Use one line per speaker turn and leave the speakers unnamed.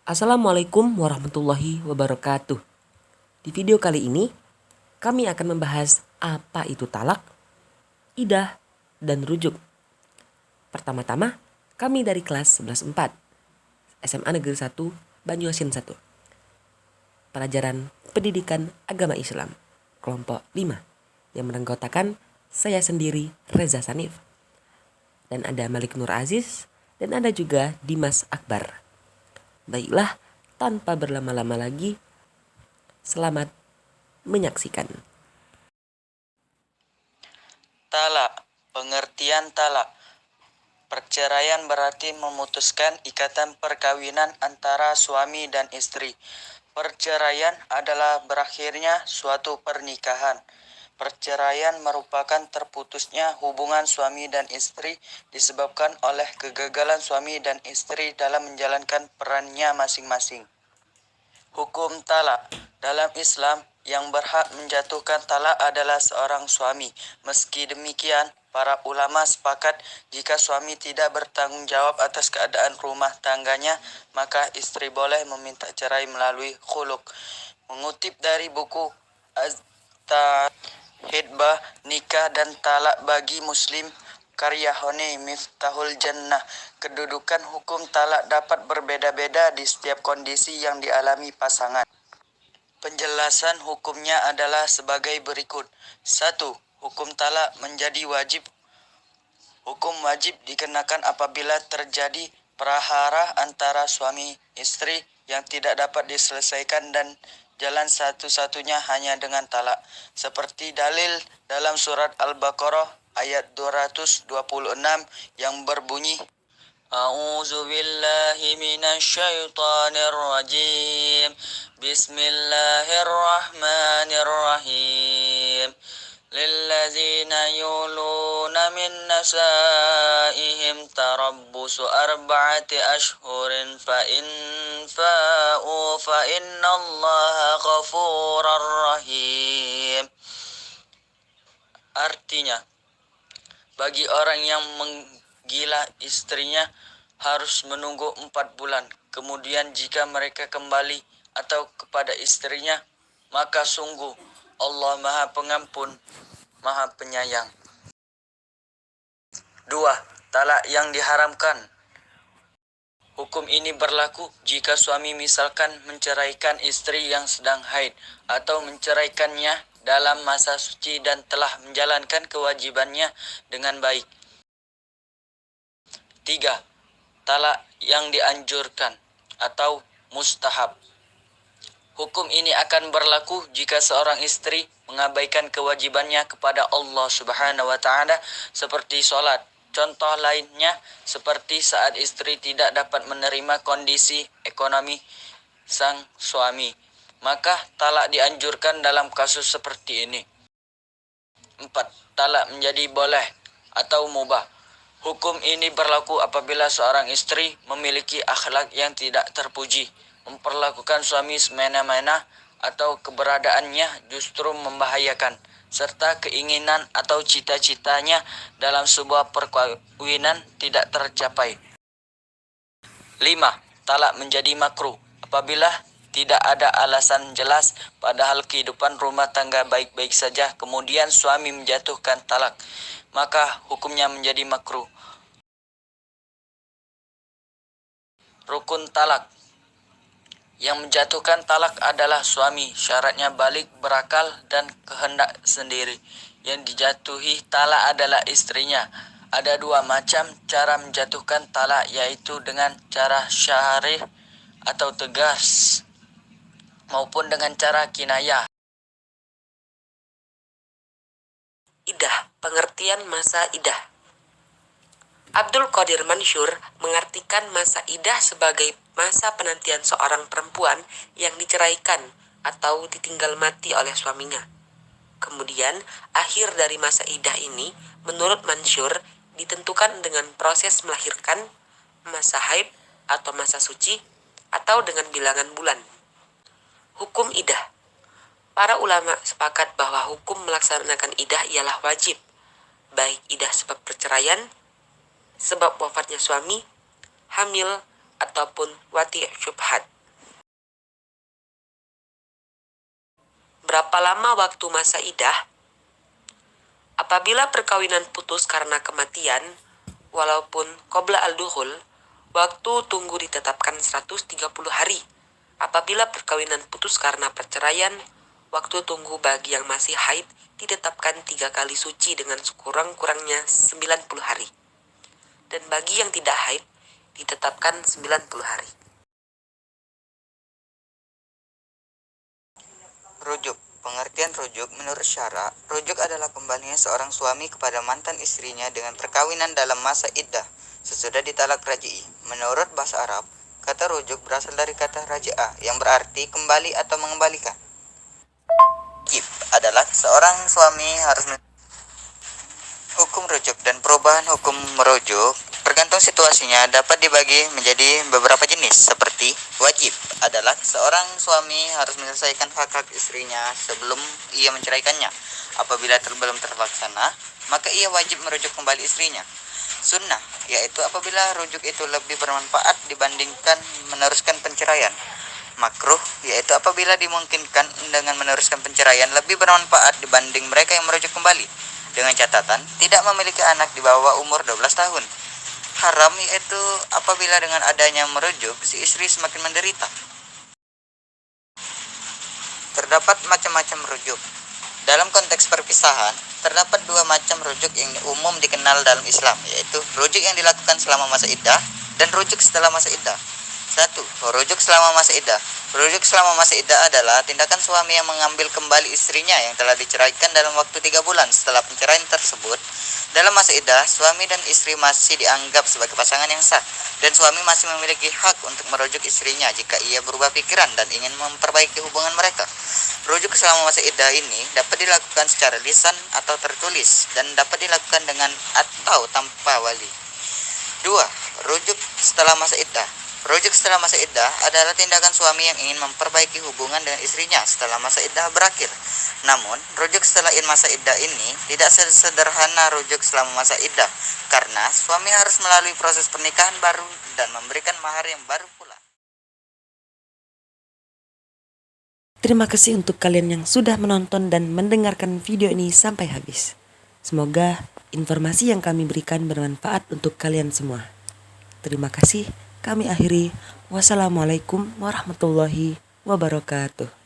Assalamualaikum warahmatullahi wabarakatuh. Di video kali ini, kami akan membahas apa itu talak, idah, dan rujuk. Pertama-tama, kami dari kelas 11-4, SMA Negeri 1, Banyuasin 1. Pelajaran Pendidikan Agama Islam, kelompok 5, yang beranggotakan saya sendiri, Reza Sanif. Dan ada Malik Nur Aziz, dan ada juga Dimas Akbar. Baiklah, tanpa berlama-lama lagi, selamat menyaksikan.
Talak, pengertian talak. Perceraian berarti memutuskan ikatan perkawinan antara suami dan istri. Perceraian adalah berakhirnya suatu pernikahan. Perceraian merupakan terputusnya hubungan suami dan istri disebabkan oleh kegagalan suami dan istri dalam menjalankan perannya masing-masing. Hukum talak. Dalam Islam, yang berhak menjatuhkan talak adalah seorang suami. Meski demikian, para ulama sepakat jika suami tidak bertanggung jawab atas keadaan rumah tangganya, maka istri boleh meminta cerai melalui khuluk. Mengutip dari buku Hidbah, Nikah dan Talak bagi Muslim, karya Hone Miftahul Jannah. Kedudukan hukum talak dapat berbeda-beda di setiap kondisi yang dialami pasangan. Penjelasan hukumnya adalah sebagai berikut. 1. Hukum talak menjadi wajib. Hukum wajib dikenakan apabila terjadi prahara antara suami istri yang tidak dapat diselesaikan dan jalan satu-satunya hanya dengan talak. Seperti dalil dalam surat Al-Baqarah ayat 226 yang berbunyi, A'udzu billahi minasyaitonir rajim. Bismillahirrahmanirrahim. Lillazina yuluna min nasaihim tarabbusu arba'ati ashhurin fa in fa'u fa innallaha ghafurur rahim. Artinya, bagi orang yang menggila istrinya harus menunggu 4 bulan. Kemudian jika mereka kembali atau kepada istrinya, maka sungguh Allah Maha Pengampun, Maha Penyayang. 2. Talak yang diharamkan. Hukum ini berlaku jika suami misalkan menceraikan istri yang sedang haid atau menceraikannya dalam masa suci dan telah menjalankan kewajibannya dengan baik. 3. Talak yang dianjurkan atau mustahab. Hukum ini akan berlaku jika seorang istri mengabaikan kewajibannya kepada Allah Subhanahu wa Ta'ala seperti sholat. Contoh lainnya seperti saat istri tidak dapat menerima kondisi ekonomi sang suami, maka talak dianjurkan dalam kasus seperti ini. 4. Talak menjadi boleh atau mubah. Hukum ini berlaku apabila seorang istri memiliki akhlak yang tidak terpuji, memperlakukan suami semena-mena atau keberadaannya justru membahayakan, serta keinginan atau cita-citanya dalam sebuah perkawinan tidak tercapai. 5. Talak menjadi makruh apabila tidak ada alasan jelas padahal kehidupan rumah tangga baik-baik saja kemudian suami menjatuhkan talak, maka hukumnya menjadi makruh. Rukun talak. Yang menjatuhkan talak adalah suami, syaratnya balik, berakal, dan kehendak sendiri. Yang dijatuhi talak adalah istrinya. Ada 2 macam cara menjatuhkan talak, yaitu dengan cara syarih atau tegas, maupun dengan cara kinayah.
Idah, pengertian masa idah. Abdul Qadir Mansur mengartikan masa idah sebagai masa penantian seorang perempuan yang diceraikan atau ditinggal mati oleh suaminya. Kemudian, akhir dari masa idah ini, menurut Mansur, ditentukan dengan proses melahirkan, masa haid atau masa suci, atau dengan bilangan bulan. Hukum idah. Para ulama sepakat bahwa hukum melaksanakan idah ialah wajib, baik idah sebab perceraian, sebab wafatnya suami, hamil, ataupun wati' syubhat. Berapa lama waktu masa iddah? Apabila perkawinan putus karena kematian, walaupun qabla al-dukhul, waktu tunggu ditetapkan 130 hari. Apabila perkawinan putus karena perceraian, waktu tunggu bagi yang masih haid ditetapkan 3 kali suci dengan sekurang-kurangnya 90 hari. Dan bagi yang tidak haid, ditetapkan 90 hari.
Rujuk. Pengertian rujuk menurut syara, rujuk adalah kembalinya seorang suami kepada mantan istrinya dengan perkawinan dalam masa iddah, sesudah ditalak raj'i. Menurut bahasa Arab, kata rujuk berasal dari kata raja'ah yang berarti kembali atau mengembalikan. Wajib adalah seorang suami harus hukum rujuk dan perubahan hukum merujuk tergantung situasinya dapat dibagi menjadi beberapa jenis, seperti wajib adalah seorang suami harus menyelesaikan hak-hak istrinya sebelum ia menceraikannya. Apabila belum terlaksana, maka ia wajib merujuk kembali istrinya. Sunnah, yaitu apabila rujuk itu lebih bermanfaat dibandingkan meneruskan penceraian. Makruh, yaitu apabila dimungkinkan dengan meneruskan penceraian lebih bermanfaat dibanding mereka yang merujuk kembali, dengan catatan tidak memiliki anak di bawah umur 12 tahun. Haram, yaitu apabila dengan adanya merujuk si istri semakin menderita. Terdapat macam-macam rujuk. Dalam konteks perpisahan, terdapat 2 macam rujuk yang umum dikenal dalam Islam, yaitu rujuk yang dilakukan selama masa iddah dan rujuk setelah masa iddah. 1. Rujuk selama masa iddah. Rujuk selama masa iddah adalah tindakan suami yang mengambil kembali istrinya yang telah diceraikan dalam waktu 3 bulan setelah penceraian tersebut. Dalam masa iddah, suami dan istri masih dianggap sebagai pasangan yang sah, dan suami masih memiliki hak untuk merujuk istrinya jika ia berubah pikiran dan ingin memperbaiki hubungan mereka. Rujuk selama masa iddah ini dapat dilakukan secara lisan atau tertulis, dan dapat dilakukan dengan atau tanpa wali. 2. Rujuk setelah masa iddah. Rujuk setelah masa iddah adalah tindakan suami yang ingin memperbaiki hubungan dengan istrinya setelah masa iddah berakhir. Namun, rujuk setelah masa iddah ini tidak sesederhana rujuk selama masa iddah, karena suami harus melalui proses pernikahan baru dan memberikan mahar yang baru pula.
Terima kasih untuk kalian yang sudah menonton dan mendengarkan video ini sampai habis. Semoga informasi yang kami berikan bermanfaat untuk kalian semua. Terima kasih. Kami akhiri. Wassalamualaikum warahmatullahi wabarakatuh.